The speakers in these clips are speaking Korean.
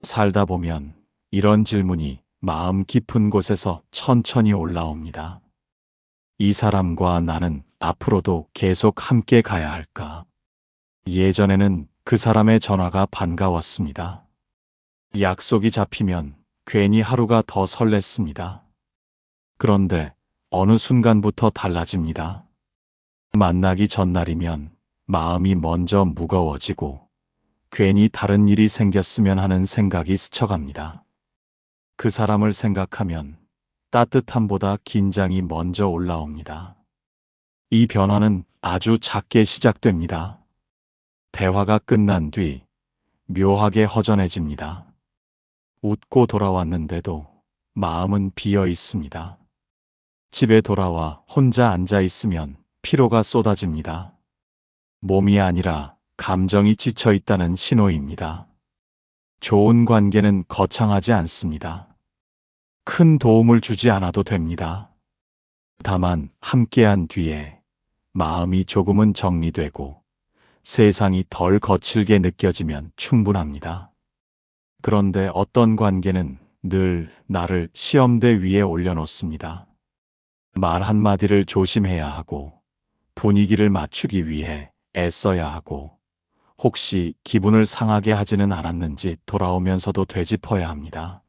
살다 보면 이런 질문이 마음 깊은 곳에서 천천히 올라옵니다. 이 사람과 나는 앞으로도 계속 함께 가야 할까? 예전에는 그 사람의 전화가 반가웠습니다. 약속이 잡히면 괜히 하루가 더 설렜습니다. 그런데 어느 순간부터 달라집니다. 만나기 전날이면 마음이 먼저 무거워지고 괜히 다른 일이 생겼으면 하는 생각이 스쳐갑니다. 그 사람을 생각하면 따뜻함보다 긴장이 먼저 올라옵니다. 이 변화는 아주 작게 시작됩니다. 대화가 끝난 뒤 묘하게 허전해집니다. 웃고 돌아왔는데도 마음은 비어 있습니다. 집에 돌아와 혼자 앉아 있으면 피로가 쏟아집니다. 몸이 아니라 감정이 지쳐 있다는 신호입니다. 좋은 관계는 거창하지 않습니다. 큰 도움을 주지 않아도 됩니다. 다만 함께한 뒤에 마음이 조금은 정리되고 세상이 덜 거칠게 느껴지면 충분합니다. 그런데 어떤 관계는 늘 나를 시험대 위에 올려놓습니다. 말 한마디를 조심해야 하고 분위기를 맞추기 위해 애써야 하고 혹시 기분을 상하게 하지는 않았는지 돌아오면서도 되짚어야 합니다.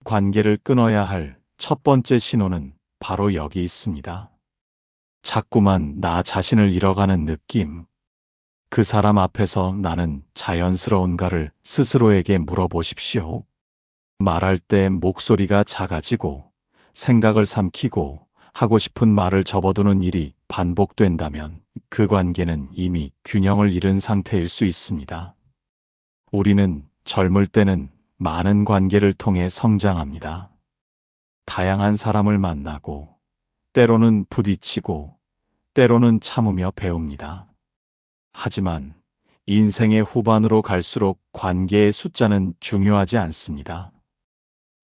관계를 끊어야 할 첫 번째 신호는 바로 여기 있습니다. 자꾸만 나 자신을 잃어가는 느낌. 그 사람 앞에서 나는 자연스러운가를 스스로에게 물어보십시오. 말할 때 목소리가 작아지고 생각을 삼키고 하고 싶은 말을 접어두는 일이 반복된다면 그 관계는 이미 균형을 잃은 상태일 수 있습니다. 우리는 젊을 때는 많은 관계를 통해 성장합니다. 다양한 사람을 만나고 때로는 부딪히고 때로는 참으며 배웁니다. 하지만 인생의 후반으로 갈수록 관계의 숫자는 중요하지 않습니다.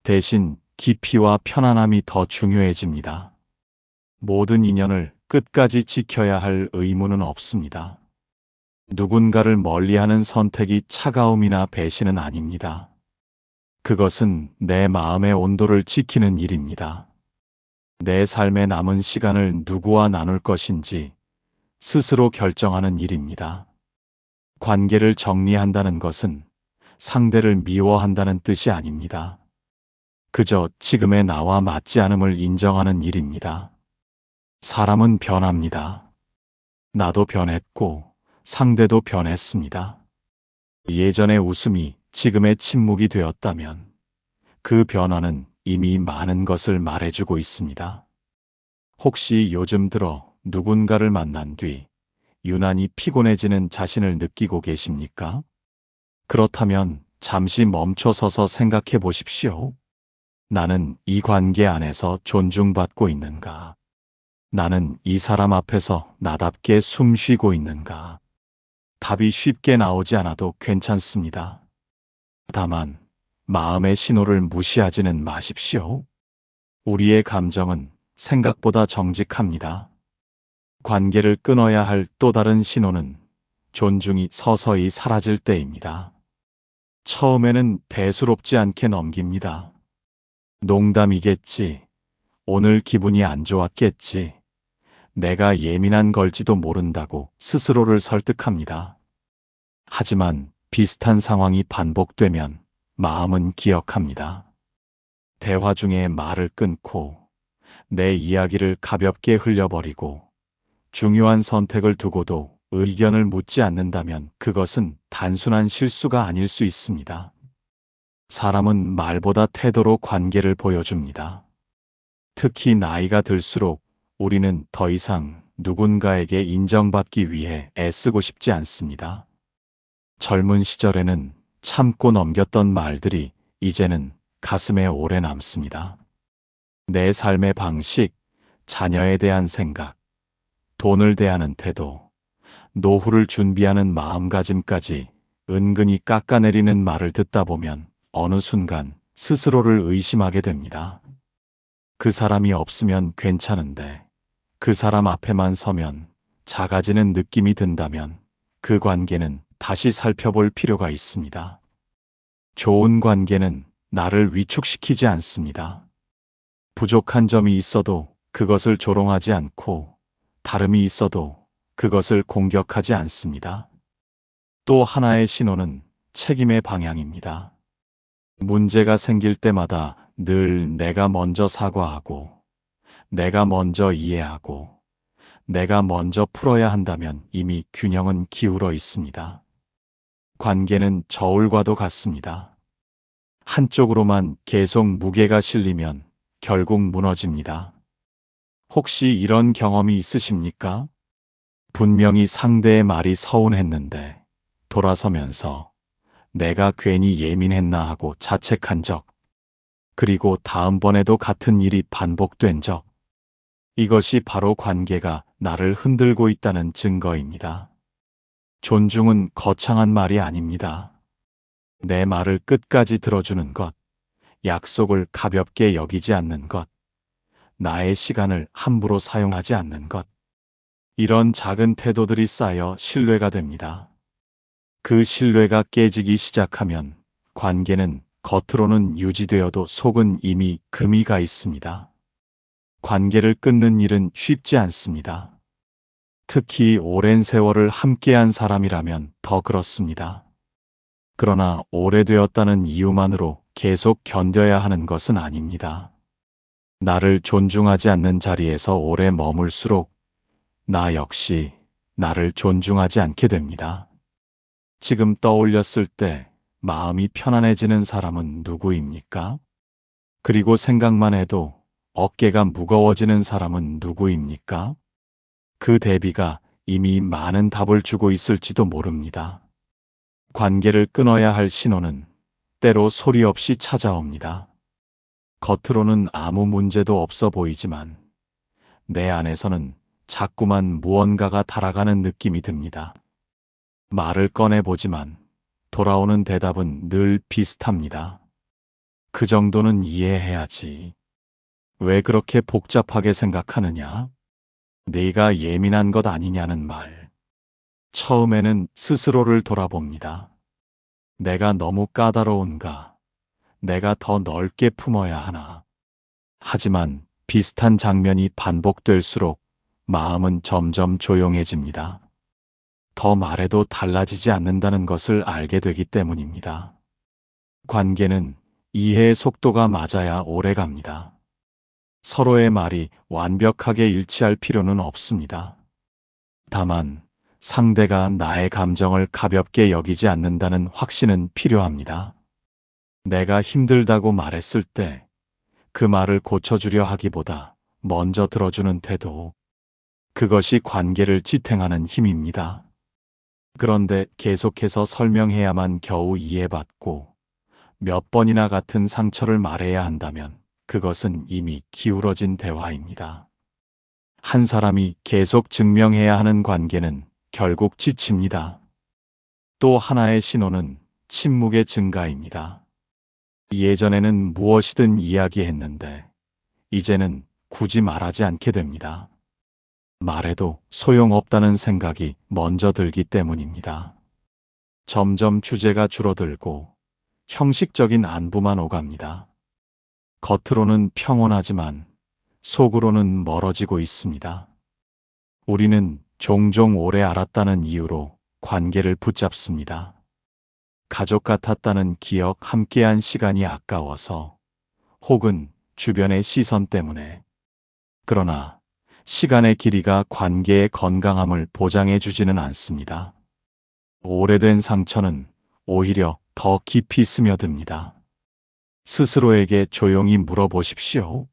대신 깊이와 편안함이 더 중요해집니다. 모든 인연을 끝까지 지켜야 할 의무는 없습니다. 누군가를 멀리하는 선택이 차가움이나 배신은 아닙니다. 그것은 내 마음의 온도를 지키는 일입니다. 내 삶의 남은 시간을 누구와 나눌 것인지 스스로 결정하는 일입니다. 관계를 정리한다는 것은 상대를 미워한다는 뜻이 아닙니다. 그저 지금의 나와 맞지 않음을 인정하는 일입니다. 사람은 변합니다. 나도 변했고 상대도 변했습니다. 예전의 웃음이 지금의 침묵이 되었다면 그 변화는 이미 많은 것을 말해주고 있습니다. 혹시 요즘 들어 누군가를 만난 뒤 유난히 피곤해지는 자신을 느끼고 계십니까? 그렇다면 잠시 멈춰서서 생각해 보십시오. 나는 이 관계 안에서 존중받고 있는가? 나는 이 사람 앞에서 나답게 숨 쉬고 있는가? 답이 쉽게 나오지 않아도 괜찮습니다. 다만 마음의 신호를 무시하지는 마십시오. 우리의 감정은 생각보다 정직합니다. 관계를 끊어야 할 또 다른 신호는 존중이 서서히 사라질 때입니다. 처음에는 대수롭지 않게 넘깁니다. 농담이겠지. 오늘 기분이 안 좋았겠지. 내가 예민한 걸지도 모른다고 스스로를 설득합니다. 하지만 비슷한 상황이 반복되면 마음은 기억합니다. 대화 중에 말을 끊고 내 이야기를 가볍게 흘려버리고 중요한 선택을 두고도 의견을 묻지 않는다면 그것은 단순한 실수가 아닐 수 있습니다. 사람은 말보다 태도로 관계를 보여줍니다. 특히 나이가 들수록 우리는 더 이상 누군가에게 인정받기 위해 애쓰고 싶지 않습니다. 젊은 시절에는 참고 넘겼던 말들이 이제는 가슴에 오래 남습니다. 내 삶의 방식, 자녀에 대한 생각, 돈을 대하는 태도, 노후를 준비하는 마음가짐까지 은근히 깎아내리는 말을 듣다 보면 어느 순간 스스로를 의심하게 됩니다. 그 사람이 없으면 괜찮은데 그 사람 앞에만 서면 작아지는 느낌이 든다면 그 관계는 다시 살펴볼 필요가 있습니다. 좋은 관계는 나를 위축시키지 않습니다. 부족한 점이 있어도 그것을 조롱하지 않고 다름이 있어도 그것을 공격하지 않습니다. 또 하나의 신호는 책임의 방향입니다. 문제가 생길 때마다 늘 내가 먼저 사과하고, 내가 먼저 이해하고, 내가 먼저 풀어야 한다면 이미 균형은 기울어 있습니다. 관계는 저울과도 같습니다. 한쪽으로만 계속 무게가 실리면 결국 무너집니다. 혹시 이런 경험이 있으십니까? 분명히 상대의 말이 서운했는데 돌아서면서 내가 괜히 예민했나 하고 자책한 적, 그리고 다음번에도 같은 일이 반복된 적, 이것이 바로 관계가 나를 흔들고 있다는 증거입니다. 존중은 거창한 말이 아닙니다. 내 말을 끝까지 들어주는 것, 약속을 가볍게 여기지 않는 것, 나의 시간을 함부로 사용하지 않는 것. 이런 작은 태도들이 쌓여 신뢰가 됩니다. 그 신뢰가 깨지기 시작하면 관계는 겉으로는 유지되어도 속은 이미 금이 가 있습니다. 관계를 끊는 일은 쉽지 않습니다. 특히 오랜 세월을 함께한 사람이라면 더 그렇습니다. 그러나 오래되었다는 이유만으로 계속 견뎌야 하는 것은 아닙니다. 나를 존중하지 않는 자리에서 오래 머물수록 나 역시 나를 존중하지 않게 됩니다. 지금 떠올렸을 때 마음이 편안해지는 사람은 누구입니까? 그리고 생각만 해도 어깨가 무거워지는 사람은 누구입니까? 그 대비가 이미 많은 답을 주고 있을지도 모릅니다. 관계를 끊어야 할 신호는 때로 소리 없이 찾아옵니다. 겉으로는 아무 문제도 없어 보이지만 내 안에서는 자꾸만 무언가가 달아가는 느낌이 듭니다. 말을 꺼내보지만 돌아오는 대답은 늘 비슷합니다. 그 정도는 이해해야지. 왜 그렇게 복잡하게 생각하느냐? 네가 예민한 것 아니냐는 말. 처음에는 스스로를 돌아봅니다. 내가 너무 까다로운가? 내가 더 넓게 품어야 하나? 하지만 비슷한 장면이 반복될수록 마음은 점점 조용해집니다. 더 말해도 달라지지 않는다는 것을 알게 되기 때문입니다. 관계는 이해의 속도가 맞아야 오래 갑니다. 서로의 말이 완벽하게 일치할 필요는 없습니다. 다만 상대가 나의 감정을 가볍게 여기지 않는다는 확신은 필요합니다. 내가 힘들다고 말했을 때 그 말을 고쳐주려 하기보다 먼저 들어주는 태도, 그것이 관계를 지탱하는 힘입니다. 그런데 계속해서 설명해야만 겨우 이해받고 몇 번이나 같은 상처를 말해야 한다면 그것은 이미 기울어진 대화입니다. 한 사람이 계속 증명해야 하는 관계는 결국 지칩니다. 또 하나의 신호는 침묵의 증가입니다. 예전에는 무엇이든 이야기했는데 이제는 굳이 말하지 않게 됩니다. 말해도 소용없다는 생각이 먼저 들기 때문입니다. 점점 주제가 줄어들고 형식적인 안부만 오갑니다. 겉으로는 평온하지만 속으로는 멀어지고 있습니다. 우리는 종종 오래 알았다는 이유로 관계를 붙잡습니다. 가족 같았다는 기억, 함께한 시간이 아까워서, 혹은 주변의 시선 때문에. 그러나 시간의 길이가 관계의 건강함을 보장해 주지는 않습니다. 오래된 상처는 오히려 더 깊이 스며듭니다. 스스로에게 조용히 물어보십시오.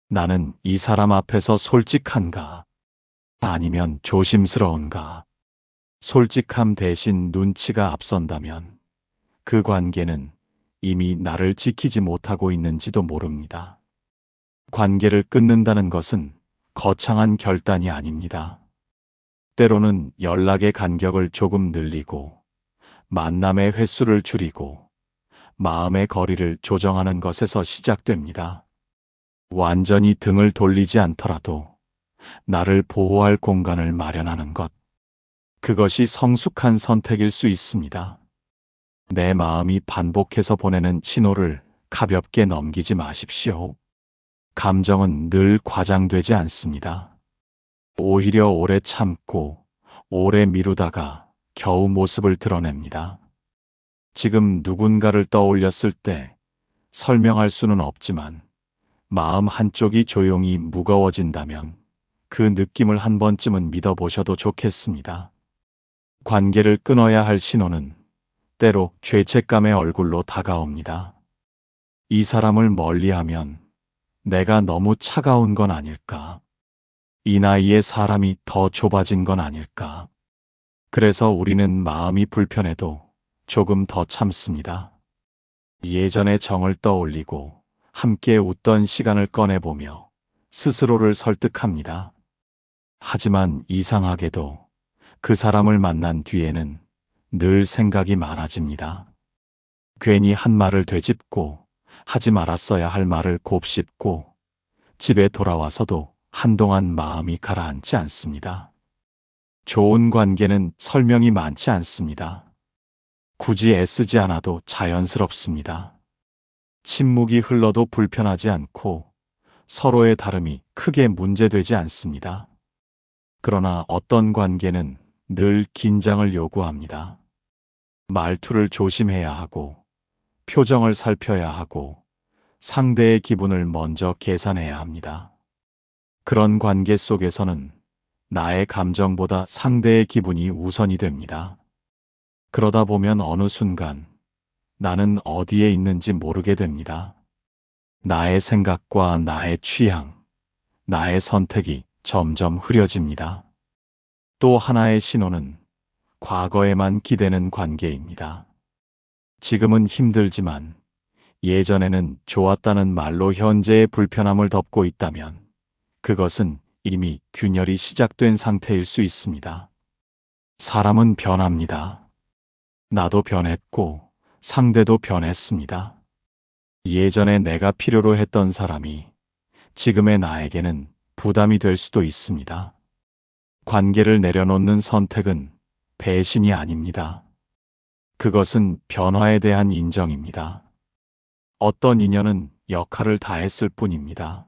나는 이 사람 앞에서 솔직한가? 아니면 조심스러운가? 솔직함 대신 눈치가 앞선다면 그 관계는 이미 나를 지키지 못하고 있는지도 모릅니다. 관계를 끊는다는 것은 거창한 결단이 아닙니다. 때로는 연락의 간격을 조금 늘리고, 만남의 횟수를 줄이고, 마음의 거리를 조정하는 것에서 시작됩니다. 완전히 등을 돌리지 않더라도 나를 보호할 공간을 마련하는 것. 그것이 성숙한 선택일 수 있습니다. 내 마음이 반복해서 보내는 신호를 가볍게 넘기지 마십시오. 감정은 늘 과장되지 않습니다. 오히려 오래 참고 오래 미루다가 겨우 모습을 드러냅니다. 지금 누군가를 떠올렸을 때 설명할 수는 없지만 마음 한쪽이 조용히 무거워진다면 그 느낌을 한 번쯤은 믿어보셔도 좋겠습니다. 관계를 끊어야 할 신호는 때로 죄책감의 얼굴로 다가옵니다. 이 사람을 멀리하면 내가 너무 차가운 건 아닐까? 이 나이에 사람이 더 좁아진 건 아닐까? 그래서 우리는 마음이 불편해도 조금 더 참습니다. 예전의 정을 떠올리고 함께 웃던 시간을 꺼내보며 스스로를 설득합니다. 하지만 이상하게도 그 사람을 만난 뒤에는 늘 생각이 많아집니다. 괜히 한 말을 되짚고 하지 말았어야 할 말을 곱씹고 집에 돌아와서도 한동안 마음이 가라앉지 않습니다. 좋은 관계는 설명이 많지 않습니다. 굳이 애쓰지 않아도 자연스럽습니다. 침묵이 흘러도 불편하지 않고 서로의 다름이 크게 문제되지 않습니다. 그러나 어떤 관계는 늘 긴장을 요구합니다. 말투를 조심해야 하고 표정을 살펴야 하고 상대의 기분을 먼저 계산해야 합니다. 그런 관계 속에서는 나의 감정보다 상대의 기분이 우선이 됩니다. 그러다 보면 어느 순간 나는 어디에 있는지 모르게 됩니다. 나의 생각과 나의 취향, 나의 선택이 점점 흐려집니다. 또 하나의 신호는 과거에만 기대는 관계입니다. 지금은 힘들지만 예전에는 좋았다는 말로 현재의 불편함을 덮고 있다면 그것은 이미 균열이 시작된 상태일 수 있습니다. 사람은 변합니다. 나도 변했고 상대도 변했습니다. 예전에 내가 필요로 했던 사람이 지금의 나에게는 부담이 될 수도 있습니다. 관계를 내려놓는 선택은 배신이 아닙니다. 그것은 변화에 대한 인정입니다. 어떤 인연은 역할을 다했을 뿐입니다.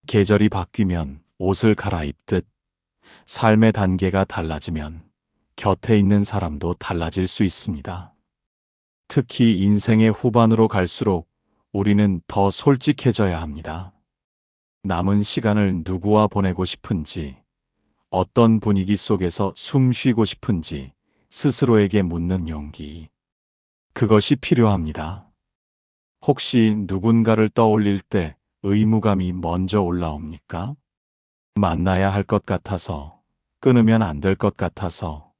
계절이 바뀌면 옷을 갈아입듯 삶의 단계가 달라지면 곁에 있는 사람도 달라질 수 있습니다. 특히 인생의 후반으로 갈수록 우리는 더 솔직해져야 합니다. 남은 시간을 누구와 보내고 싶은지, 어떤 분위기 속에서 숨 쉬고 싶은지 스스로에게 묻는 용기. 그것이 필요합니다. 혹시 누군가를 떠올릴 때 의무감이 먼저 올라옵니까? 만나야 할 것 같아서, 끊으면 안 될 것 같아서,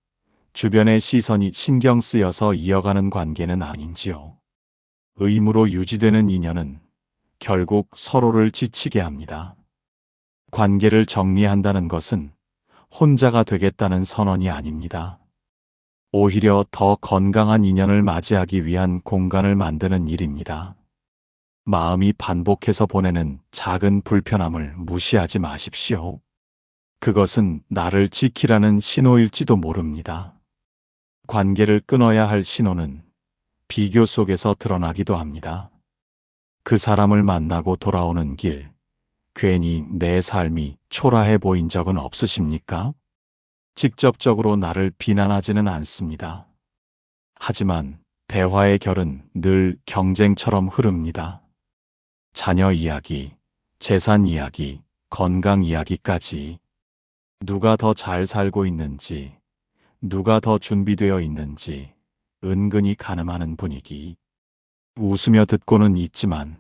주변의 시선이 신경 쓰여서 이어가는 관계는 아닌지요. 의무로 유지되는 인연은 결국 서로를 지치게 합니다. 관계를 정리한다는 것은 혼자가 되겠다는 선언이 아닙니다. 오히려 더 건강한 인연을 맞이하기 위한 공간을 만드는 일입니다. 마음이 반복해서 보내는 작은 불편함을 무시하지 마십시오. 그것은 나를 지키라는 신호일지도 모릅니다. 관계를 끊어야 할 신호는 비교 속에서 드러나기도 합니다. 그 사람을 만나고 돌아오는 길, 괜히 내 삶이 초라해 보인 적은 없으십니까? 직접적으로 나를 비난하지는 않습니다. 하지만 대화의 결은 늘 경쟁처럼 흐릅니다. 자녀 이야기, 재산 이야기, 건강 이야기까지 누가 더 잘 살고 있는지, 누가 더 준비되어 있는지 은근히 가늠하는 분위기. 웃으며 듣고는 있지만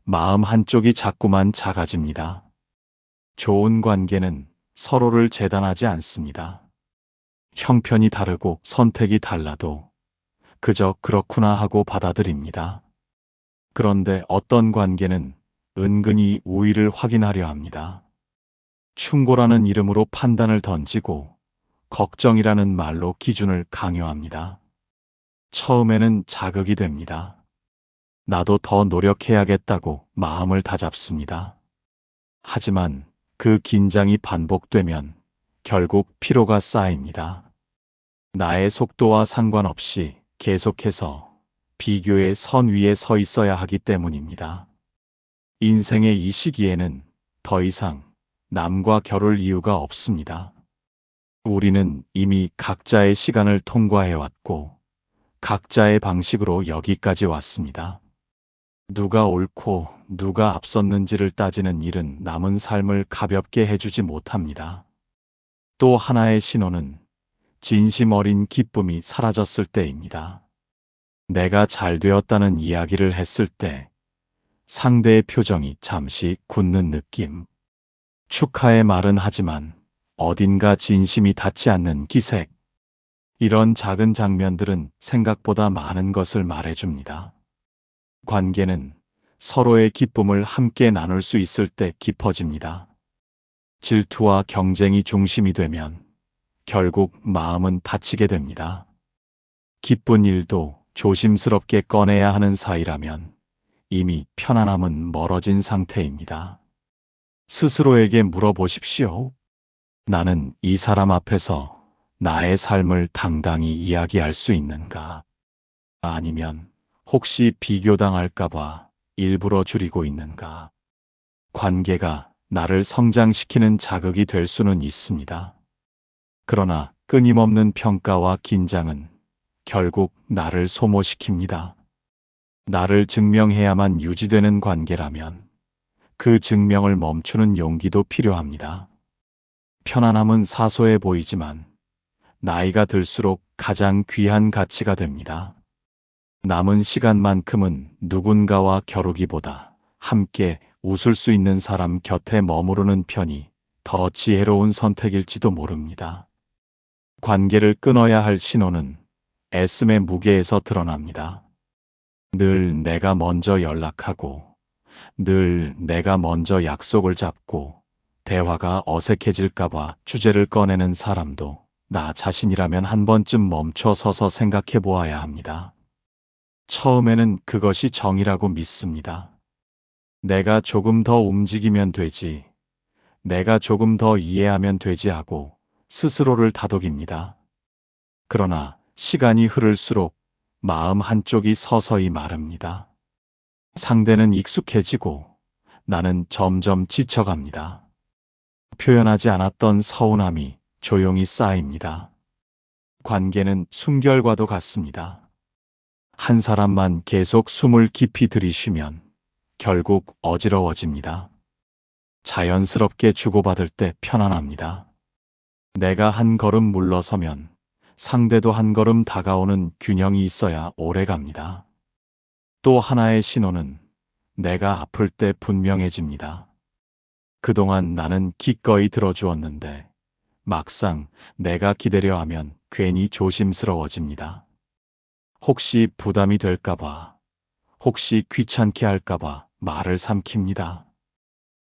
마음 한쪽이 자꾸만 작아집니다. 좋은 관계는 서로를 재단하지 않습니다. 형편이 다르고 선택이 달라도 그저 그렇구나 하고 받아들입니다. 그런데 어떤 관계는 은근히 우위를 확인하려 합니다. 충고라는 이름으로 판단을 던지고 걱정이라는 말로 기준을 강요합니다. 처음에는 자극이 됩니다. 나도 더 노력해야겠다고 마음을 다잡습니다. 하지만 그 긴장이 반복되면 결국 피로가 쌓입니다. 나의 속도와 상관없이 계속해서 비교의 선 위에 서 있어야 하기 때문입니다. 인생의 이 시기에는 더 이상 남과 겨룰 이유가 없습니다. 우리는 이미 각자의 시간을 통과해왔고 각자의 방식으로 여기까지 왔습니다. 누가 옳고 누가 앞섰는지를 따지는 일은 남은 삶을 가볍게 해주지 못합니다. 또 하나의 신호는 진심 어린 기쁨이 사라졌을 때입니다. 내가 잘 되었다는 이야기를 했을 때 상대의 표정이 잠시 굳는 느낌. 축하의 말은 하지만 어딘가 진심이 닿지 않는 기색. 이런 작은 장면들은 생각보다 많은 것을 말해줍니다. 관계는 서로의 기쁨을 함께 나눌 수 있을 때 깊어집니다. 질투와 경쟁이 중심이 되면 결국 마음은 다치게 됩니다. 기쁜 일도 조심스럽게 꺼내야 하는 사이라면 이미 편안함은 멀어진 상태입니다. 스스로에게 물어보십시오. 나는 이 사람 앞에서 나의 삶을 당당히 이야기할 수 있는가? 아니면 혹시 비교당할까봐 일부러 줄이고 있는가? 관계가 나를 성장시키는 자극이 될 수는 있습니다. 그러나 끊임없는 평가와 긴장은 결국 나를 소모시킵니다. 나를 증명해야만 유지되는 관계라면 그 증명을 멈추는 용기도 필요합니다. 편안함은 사소해 보이지만 나이가 들수록 가장 귀한 가치가 됩니다. 남은 시간만큼은 누군가와 겨루기보다 함께 웃을 수 있는 사람 곁에 머무르는 편이 더 지혜로운 선택일지도 모릅니다. 관계를 끊어야 할 신호는 애씀의 무게에서 드러납니다. 늘 내가 먼저 연락하고, 늘 내가 먼저 약속을 잡고, 대화가 어색해질까봐 주제를 꺼내는 사람도 나 자신이라면 한 번쯤 멈춰 서서 생각해 보아야 합니다. 처음에는 그것이 정이라고 믿습니다. 내가 조금 더 움직이면 되지, 내가 조금 더 이해하면 되지 하고 스스로를 다독입니다. 그러나 시간이 흐를수록 마음 한쪽이 서서히 마릅니다. 상대는 익숙해지고 나는 점점 지쳐갑니다. 표현하지 않았던 서운함이 조용히 쌓입니다. 관계는 숨결과도 같습니다. 한 사람만 계속 숨을 깊이 들이쉬면 결국 어지러워집니다. 자연스럽게 주고받을 때 편안합니다. 내가 한 걸음 물러서면 상대도 한 걸음 다가오는 균형이 있어야 오래갑니다. 또 하나의 신호는 내가 아플 때 분명해집니다. 그동안 나는 기꺼이 들어주었는데 막상 내가 기대려 하면 괜히 조심스러워집니다. 혹시 부담이 될까봐, 혹시 귀찮게 할까봐 말을 삼킵니다.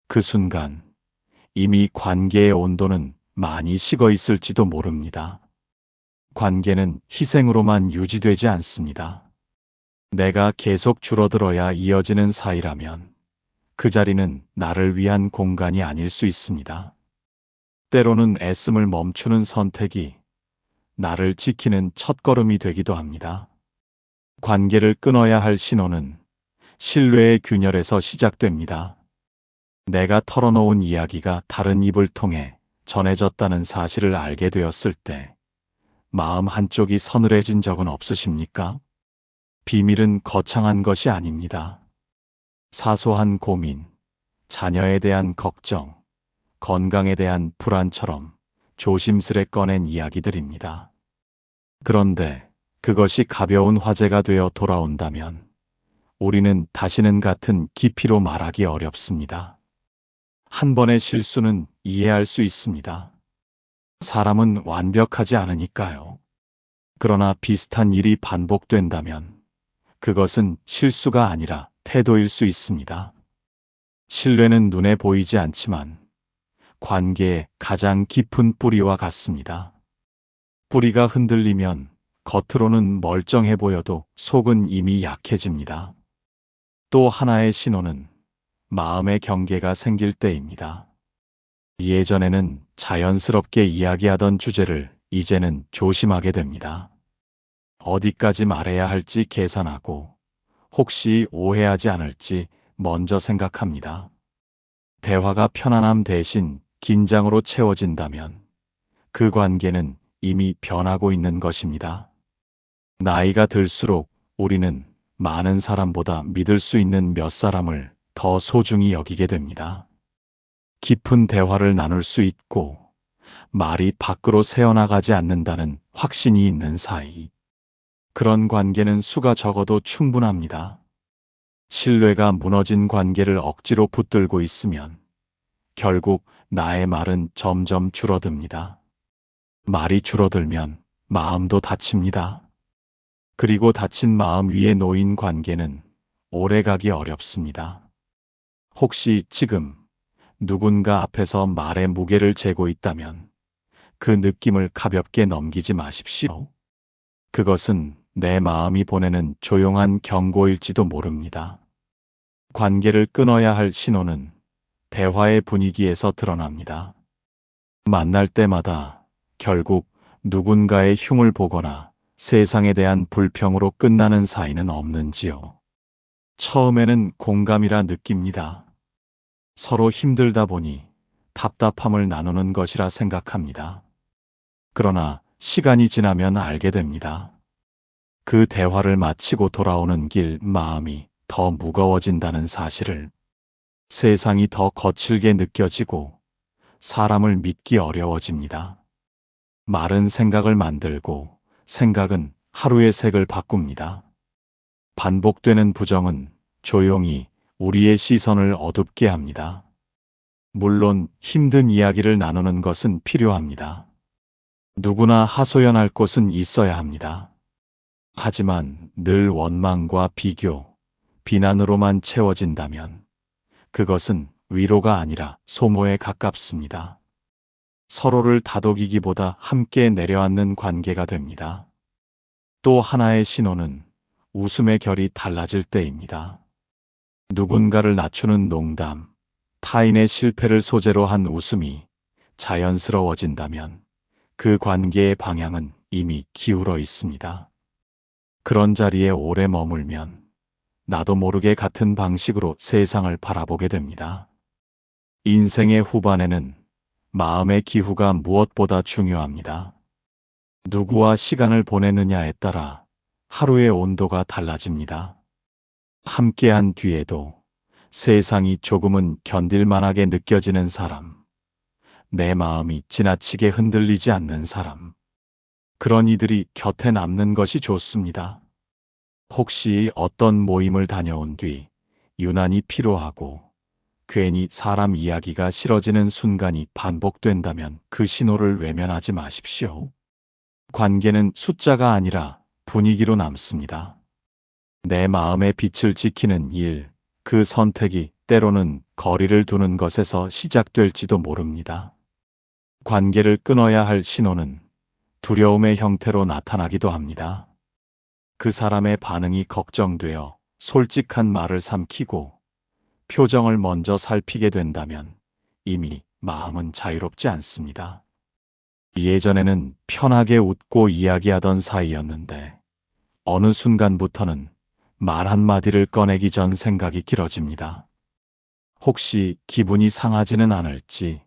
그 순간 이미 관계의 온도는 많이 식어 있을지도 모릅니다. 관계는 희생으로만 유지되지 않습니다. 내가 계속 줄어들어야 이어지는 사이라면 그 자리는 나를 위한 공간이 아닐 수 있습니다. 때로는 애씀을 멈추는 선택이 나를 지키는 첫걸음이 되기도 합니다. 관계를 끊어야 할 신호는 신뢰의 균열에서 시작됩니다. 내가 털어놓은 이야기가 다른 입을 통해 전해졌다는 사실을 알게 되었을 때 마음 한쪽이 서늘해진 적은 없으십니까? 비밀은 거창한 것이 아닙니다. 사소한 고민, 자녀에 대한 걱정, 건강에 대한 불안처럼 조심스레 꺼낸 이야기들입니다. 그런데 그것이 가벼운 화제가 되어 돌아온다면 우리는 다시는 같은 깊이로 말하기 어렵습니다. 한 번의 실수는 이해할 수 있습니다. 사람은 완벽하지 않으니까요. 그러나 비슷한 일이 반복된다면 그것은 실수가 아니라 태도일 수 있습니다. 신뢰는 눈에 보이지 않지만 관계의 가장 깊은 뿌리와 같습니다. 뿌리가 흔들리면 겉으로는 멀쩡해 보여도 속은 이미 약해집니다. 또 하나의 신호는 마음의 경계가 생길 때입니다. 예전에는 자연스럽게 이야기하던 주제를 이제는 조심하게 됩니다. 어디까지 말해야 할지 계산하고 혹시 오해하지 않을지 먼저 생각합니다. 대화가 편안함 대신 긴장으로 채워진다면 그 관계는 이미 변하고 있는 것입니다. 나이가 들수록 우리는 많은 사람보다 믿을 수 있는 몇 사람을 더 소중히 여기게 됩니다. 깊은 대화를 나눌 수 있고 말이 밖으로 새어나가지 않는다는 확신이 있는 사이. 그런 관계는 수가 적어도 충분합니다. 신뢰가 무너진 관계를 억지로 붙들고 있으면 결국 나의 말은 점점 줄어듭니다. 말이 줄어들면 마음도 다칩니다. 그리고 다친 마음 위에 놓인 관계는 오래가기 어렵습니다. 혹시 지금 누군가 앞에서 말의 무게를 재고 있다면 그 느낌을 가볍게 넘기지 마십시오. 그것은 내 마음이 보내는 조용한 경고일지도 모릅니다. 관계를 끊어야 할 신호는 대화의 분위기에서 드러납니다. 만날 때마다 결국 누군가의 흉을 보거나 세상에 대한 불평으로 끝나는 사이는 없는지요. 처음에는 공감이라 느낍니다. 서로 힘들다 보니 답답함을 나누는 것이라 생각합니다. 그러나 시간이 지나면 알게 됩니다. 그 대화를 마치고 돌아오는 길 마음이 더 무거워진다는 사실을. 세상이 더 거칠게 느껴지고 사람을 믿기 어려워집니다. 말은 생각을 만들고 생각은 하루의 색을 바꿉니다. 반복되는 부정은 조용히 우리의 시선을 어둡게 합니다. 물론 힘든 이야기를 나누는 것은 필요합니다. 누구나 하소연할 곳은 있어야 합니다. 하지만 늘 원망과 비교, 비난으로만 채워진다면 그것은 위로가 아니라 소모에 가깝습니다. 서로를 다독이기보다 함께 내려앉는 관계가 됩니다. 또 하나의 신호는 웃음의 결이 달라질 때입니다. 누군가를 낮추는 농담, 타인의 실패를 소재로 한 웃음이 자연스러워진다면 그 관계의 방향은 이미 기울어 있습니다. 그런 자리에 오래 머물면 나도 모르게 같은 방식으로 세상을 바라보게 됩니다. 인생의 후반에는 마음의 기후가 무엇보다 중요합니다. 누구와 시간을 보내느냐에 따라 하루의 온도가 달라집니다. 함께한 뒤에도 세상이 조금은 견딜만하게 느껴지는 사람, 내 마음이 지나치게 흔들리지 않는 사람, 그런 이들이 곁에 남는 것이 좋습니다. 혹시 어떤 모임을 다녀온 뒤 유난히 피로하고 괜히 사람 이야기가 싫어지는 순간이 반복된다면 그 신호를 외면하지 마십시오. 관계는 숫자가 아니라 분위기로 남습니다. 내 마음의 빛을 지키는 일, 그 선택이 때로는 거리를 두는 것에서 시작될지도 모릅니다. 관계를 끊어야 할 신호는 두려움의 형태로 나타나기도 합니다. 그 사람의 반응이 걱정되어 솔직한 말을 삼키고 표정을 먼저 살피게 된다면 이미 마음은 자유롭지 않습니다. 예전에는 편하게 웃고 이야기하던 사이였는데 어느 순간부터는 말 한마디를 꺼내기 전 생각이 길어집니다. 혹시 기분이 상하지는 않을지,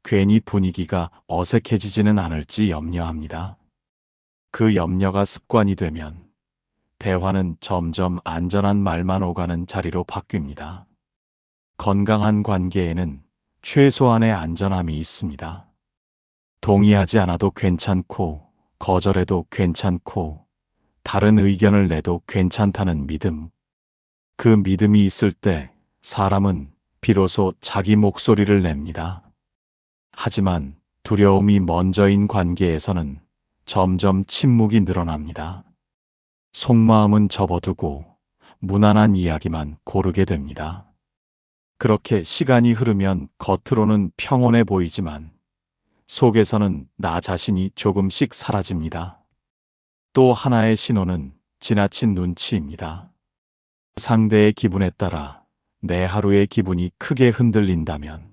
괜히 분위기가 어색해지지는 않을지 염려합니다. 그 염려가 습관이 되면 대화는 점점 안전한 말만 오가는 자리로 바뀝니다. 건강한 관계에는 최소한의 안전함이 있습니다. 동의하지 않아도 괜찮고, 거절해도 괜찮고, 다른 의견을 내도 괜찮다는 믿음. 그 믿음이 있을 때 사람은 비로소 자기 목소리를 냅니다. 하지만 두려움이 먼저인 관계에서는 점점 침묵이 늘어납니다. 속마음은 접어두고 무난한 이야기만 고르게 됩니다. 그렇게 시간이 흐르면 겉으로는 평온해 보이지만 속에서는 나 자신이 조금씩 사라집니다. 또 하나의 신호는 지나친 눈치입니다. 상대의 기분에 따라 내 하루의 기분이 크게 흔들린다면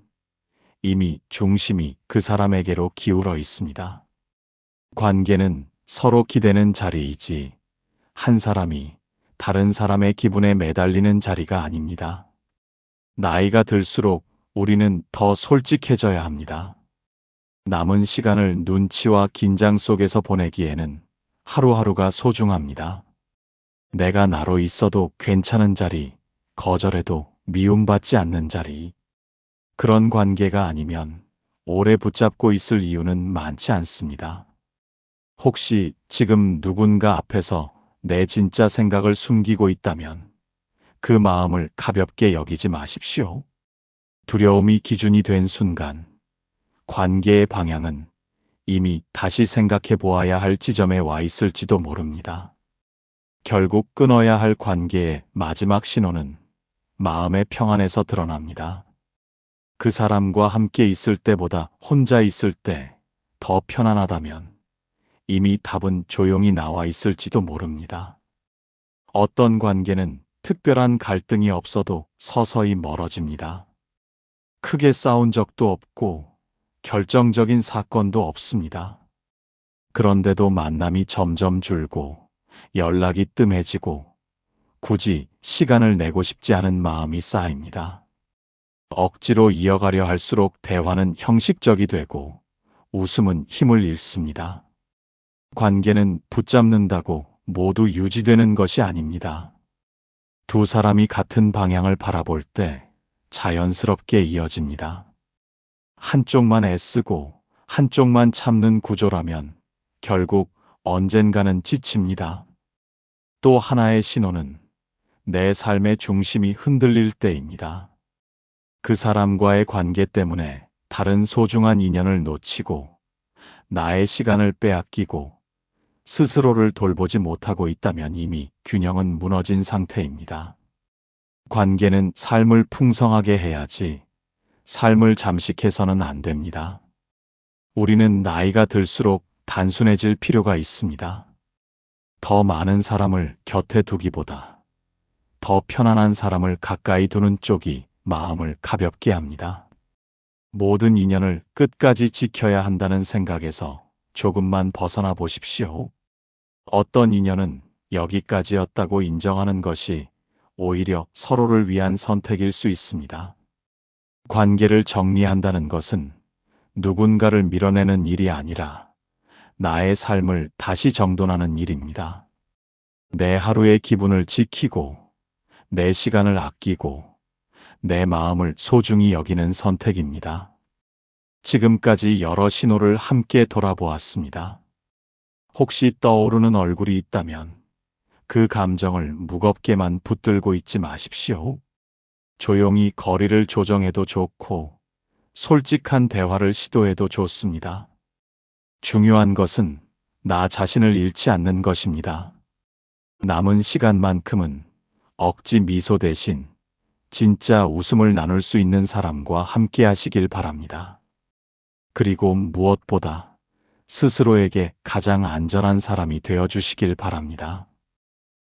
이미 중심이 그 사람에게로 기울어 있습니다. 관계는 서로 기대는 자리이지 한 사람이 다른 사람의 기분에 매달리는 자리가 아닙니다. 나이가 들수록 우리는 더 솔직해져야 합니다. 남은 시간을 눈치와 긴장 속에서 보내기에는 하루하루가 소중합니다. 내가 나로 있어도 괜찮은 자리, 거절해도 미움받지 않는 자리. 그런 관계가 아니면 오래 붙잡고 있을 이유는 많지 않습니다. 혹시 지금 누군가 앞에서 내 진짜 생각을 숨기고 있다면 그 마음을 가볍게 여기지 마십시오. 두려움이 기준이 된 순간 관계의 방향은 이미 다시 생각해 보아야 할 지점에 와 있을지도 모릅니다. 결국 끊어야 할 관계의 마지막 신호는 마음의 평안에서 드러납니다. 그 사람과 함께 있을 때보다 혼자 있을 때 더 편안하다면 이미 답은 조용히 나와 있을지도 모릅니다. 어떤 관계는 특별한 갈등이 없어도 서서히 멀어집니다. 크게 싸운 적도 없고 결정적인 사건도 없습니다. 그런데도 만남이 점점 줄고 연락이 뜸해지고 굳이 시간을 내고 싶지 않은 마음이 쌓입니다. 억지로 이어가려 할수록 대화는 형식적이 되고 웃음은 힘을 잃습니다. 관계는 붙잡는다고 모두 유지되는 것이 아닙니다. 두 사람이 같은 방향을 바라볼 때 자연스럽게 이어집니다. 한쪽만 애쓰고 한쪽만 참는 구조라면 결국 언젠가는 지칩니다. 또 하나의 신호는 내 삶의 중심이 흔들릴 때입니다. 그 사람과의 관계 때문에 다른 소중한 인연을 놓치고 나의 시간을 빼앗기고 스스로를 돌보지 못하고 있다면 이미 균형은 무너진 상태입니다. 관계는 삶을 풍성하게 해야지 삶을 잠식해서는 안 됩니다. 우리는 나이가 들수록 단순해질 필요가 있습니다. 더 많은 사람을 곁에 두기보다 더 편안한 사람을 가까이 두는 쪽이 마음을 가볍게 합니다. 모든 인연을 끝까지 지켜야 한다는 생각에서 조금만 벗어나 보십시오. 어떤 인연은 여기까지였다고 인정하는 것이 오히려 서로를 위한 선택일 수 있습니다. 관계를 정리한다는 것은 누군가를 밀어내는 일이 아니라 나의 삶을 다시 정돈하는 일입니다. 내 하루의 기분을 지키고 내 시간을 아끼고 내 마음을 소중히 여기는 선택입니다. 지금까지 여러 신호를 함께 돌아보았습니다. 혹시 떠오르는 얼굴이 있다면 그 감정을 무겁게만 붙들고 있지 마십시오. 조용히 거리를 조정해도 좋고 솔직한 대화를 시도해도 좋습니다. 중요한 것은 나 자신을 잃지 않는 것입니다. 남은 시간만큼은 억지 미소 대신 진짜 웃음을 나눌 수 있는 사람과 함께 하시길 바랍니다. 그리고 무엇보다 스스로에게 가장 안전한 사람이 되어 주시길 바랍니다.